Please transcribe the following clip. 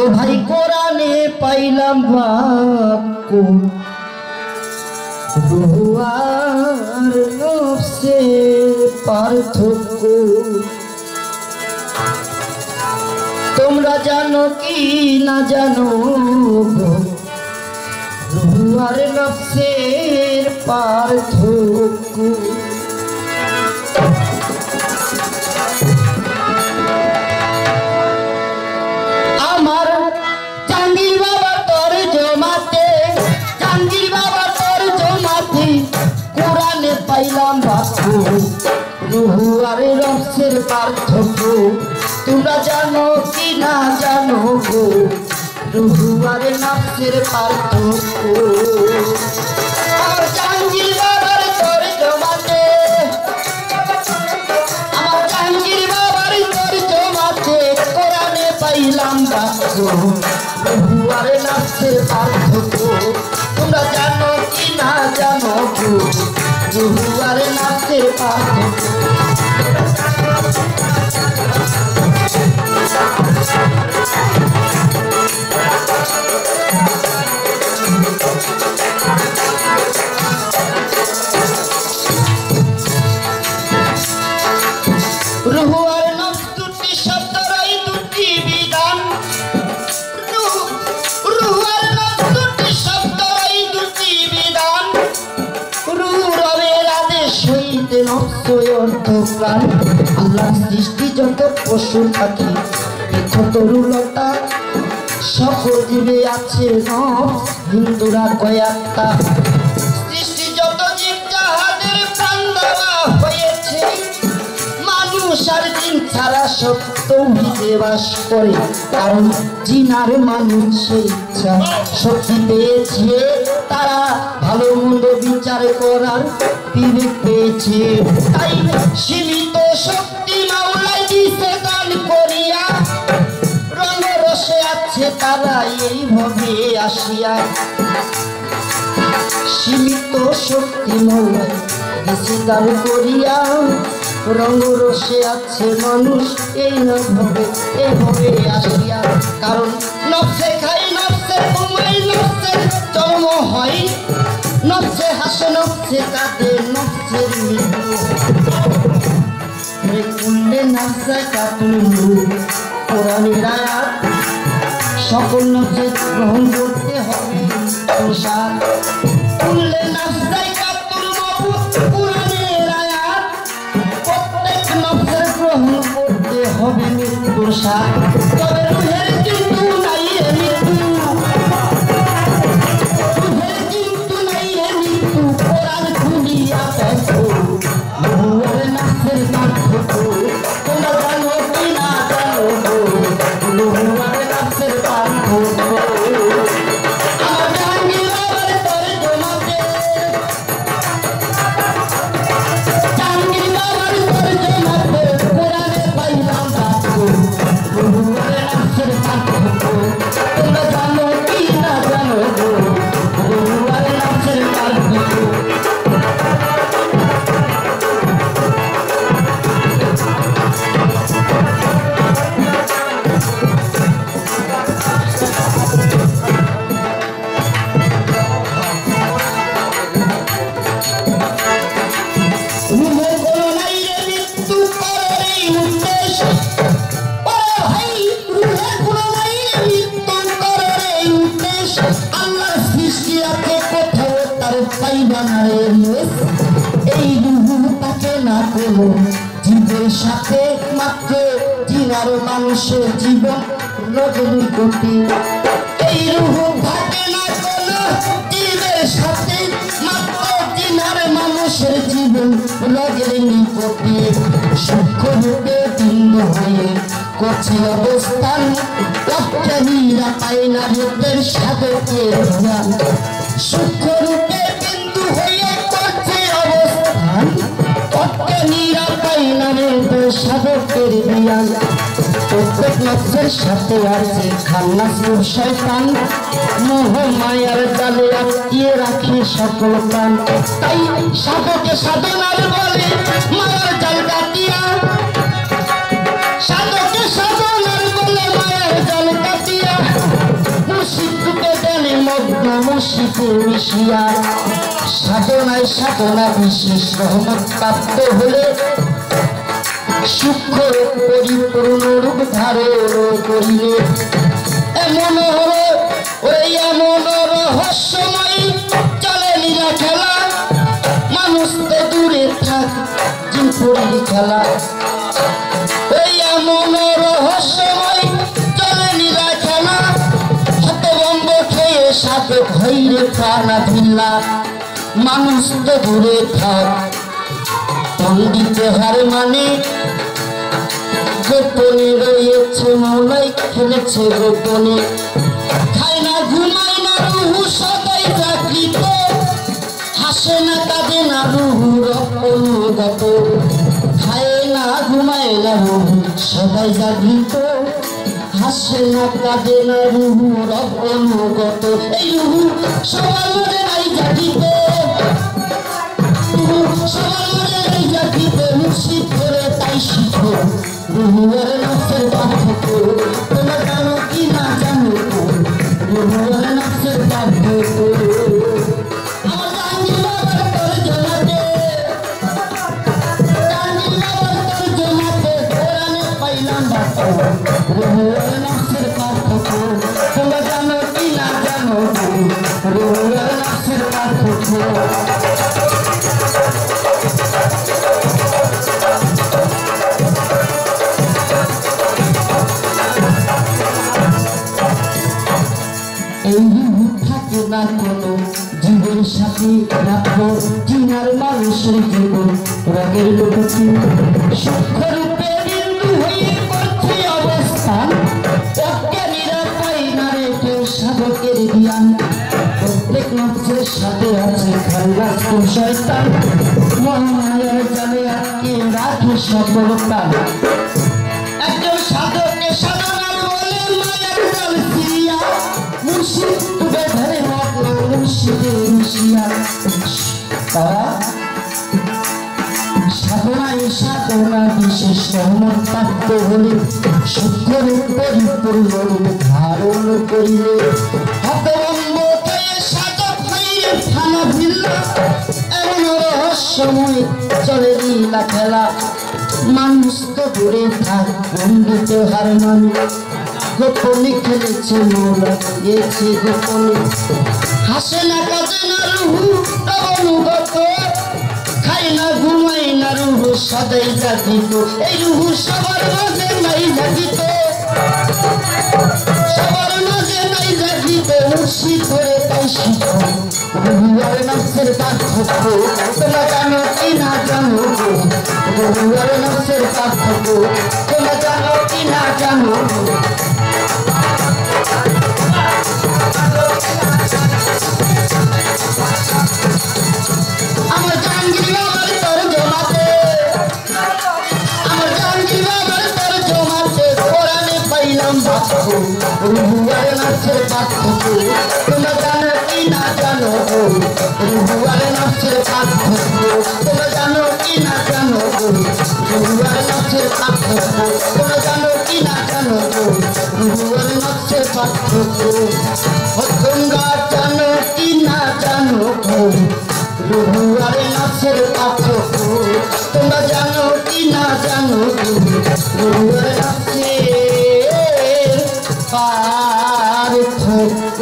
ও ভাই কোরআনে পাইলাম বাক্য রূহ আর নফসের পার্থক্য। তোমরা জানো কি না জানো রূহ আর নফসের পার্থক্য? আমার জাহাঙ্গীর বাবা তোর জমাতে, জাহাঙ্গীর বাবা তোর জমাতে কোরআনে পাইলাম বাক্য রূহ আর নফসের পার্থক্য। তোমরা জানো কি না জানো গো রূহ আর নফসের পার্থক্য? আমার জাহাঙ্গীর বাবার তোর জমাতে, আমার জাহাঙ্গীর বাবার তোর জমাতে কোরআনে পাইলাম বাক্য রূহ আর নফসের পার্থক্য। তোমরা জানো কি না জানো গো রূহ আর নফসের পার্থক্য? রূহ আর নফস দুটি শব্দের এই দুটি বিধান, রূহ আর নফস দুটি শব্দের এই দুটি বিধান। রূহ রবের আদেশ হইতে নফস অন্তঃপ্রাণ। আল্লাহর সৃষ্টি যত পশু পাখি তরুলতা সকল জীবে আছে নফস হিন্দুরা কয়েকটা। সৃষ্টি যত জীব যাহাদের প্রাণ দেওয়া হয়েছে, মানুষ আর জিন ছাড়া সব তৌহিদে বাস করে। কারণ জিন আর মানুষ সেই ইচ্ছা শক্তি পেয়েছে, তারা ভালো মন্দ বিচার করার বিবেক পেয়েছে। তাই সীমিত শক্তি মাওলাই দিছে দান করিয়া, রঙে রসে আছে তারা এইভাবে আসিয়া। সীমিত শক্তি মাওলাই দিছে দান করিয়া, রঙ রসে আছে মানুষ এইভাবে আসিয়া। কারণ নফসে খাই নফসে ঘুমাই নফসে জন্ম হয়, নফসে হাসে নফসে কাঁদে নফসের মৃত্যু। কুল্লে নফসে কাতুলু কোরআনের আয়াত, সকল নফসে গ্রহণ করতে হবে প্রসাদ। কুল্লে নফসে কাতুলু কোরআনের আয়াত, প্রত্যেক নফসের গ্রহণ করতে হবে মৃত্যুর স্বাদ। তবে রূহের কিন্তু নাই মৃত্যু, রূহের কিন্তু নাই মৃত্যু। কোরআন খুলিয়া দেখো রূহ আর নফসের পার্থক্য। তোমরা জানো কি না জানো গো রূহ আর নফসের পার্থক্য? আমার জাহাঙ্গীর বাবার তোর জমাতে, জাহাঙ্গীর বাবার তোর জমাতে কোরআনে পাইলাম বাক্য রূহ আর নফসের পার্থক্য। তোমরা জানো কি না জানো গো রূহ আর নফসের পার্থক্য? রূহের কোনো নাই রে মৃত্যু করার এই উদ্দেশ, ও ভাই রূহের কোনো নাই রে মৃত্যু করার এই উদ্দেশ। আল্লাহর সৃষ্টি আছে কোথাও তার পাইবা না রে লেশ। এই রূহ তাকে না কোনো জীবের সাথে মাত্র জিন আর মানুষের জীবন নজরুল কোটি। এই রূহ থাকে না কোনো জীবের সাথে মাত্র জিন আর মানুষের জীবন লগের নিকটে। সূক্ষ্ম রূপে বিন্দু হয়ে করছে অবস্থান, অজ্ঞানীরা পায় না রূপের সাধকের জ্ঞান। সূক্ষ্ম রূপে বিন্দু হয়ে করছে অবস্থান, অজ্ঞানীরা পায় না রূপের সাধকের জ্ঞান। প্রত্যেক নফসের সাথে আছে খান্নাস শয়তান, মোহ মায়ার জালে আটকিয়ে রাখে সকল প্রাণ। তাই সাধকে সাধনার বলে মায়ার জাল কাটিয়া, সাধকে সাধনার বলে মায়ার জাল কাটিয়া মুর্শিদে মিশিয়া সাধনায় সাধনা বিশেষ রহমত প্রাপ্ত হলে সূক্ষ্ম পরিপূর্ণ রূপ ধারণ করিলে এমন হলো ওই এমন রহস্যময় চলে লীলা খেলা মানুষ তো দূরে থাক জিনপুরের খেলা ওই এমন রহস্যময় চলে লীলা খেলা হতভম্ব খেয়ে সাথে ভৈরে প্রাণা ভিল্লা মানুষ তো দূরে থাক পণ্ডিত হার মানে গোপনে রয়েছে মৌলাই খেলেছে গোপনে খায় না ঘুমায় না রুহু সদাই জাগৃত হাসে না কাঁদে না রুহু অনুগত খায় না ঘুমায় না রুহু সদাই জাগৃত হাসে না কাঁদে না রুহু অনুগত এই রুহু সবার মনে নাই জাগৃত সবার মনে নাই জাগৃত মুর্শিদ করে তাই শিখো রুহু আর নফসের পার্থক্য তোমরা জানো কি না জানো রুহু আর নফসের পার্থক্য আমার জাহাঙ্গীর বাবার তর্জমাতে কোরআনে পাইলাম বাক্য রুহু আর নফসের পার্থক্য তোমরা জানো কি না জানো রুহু আর নফসের পার্থক্য এই থাকে না কোনো জীবের সাথে রাখবো জিনার মানুষের জীবন রঙের লোকটি সূক্ষ্মরূপে বিন্দু হয়ে করছে অবস্থান অজ্ঞানীরা পাই না রে কেউ সাধকের জ্ঞান প্রত্যেক নফসের সাথে আছে খালগাছ শয়তান মহামায়ার জালে আটকে রাখে সকল প্রাণ একজন সাধককে সাধনা বলে মায়ার জাল ফিরিয়া মুর্শিদ তুলে ধরে রাখলো মুর্শিদে মিশিয়া তারা সাধনায় সাধনা বিশেষ রহমত প্রাপ্ত হলে সূক্ষ্মরূপ পরিপূর্ণ রূপ ধারণ করিলে হতভম্ব হয়ে সাধক হয়ে ফানা ভিল্লা এমন রহস্যময় চলে লীলা খেলা মানুষ তো দূরে থাক পণ্ডিত হার মানুষ গোপনে খেলেছে মৌলা গেছে গোপনে হাসে না কাজে না রুহু অনুগত খায় না ঘুমায় না রুহু সদাই জাগিত এই রুহু সবার মাঝে নাই জাগিত সবার মাঝে নাই জাগিত মুর্শিদ করে তাই শিখো রুহু আর নফসের পার্থক্য তোমরা জানো কি না জানো রুহু আর নফসের পার্থক্য তোমরা জানো কি না জানো আমার জাহাঙ্গীর বাবার তর্জমাতে কোরআনে পাইলাম বাক্য রুহু আর নফসের পার্থক্য তোমরা জানো কি না জানো রুহু আর নফসের পার্থক্য তোমরা জানো কি না জানো রুহু আর নফসের পার্থক্য তোমরা জানো কি না জানো রুহু আর নফসের পার্থক্য তোমরা জানো কি না জানো রুহু আর নফসের পার্থক্য তোমরা জানো কি না জানো রুহু আর নফসের পার্থক্য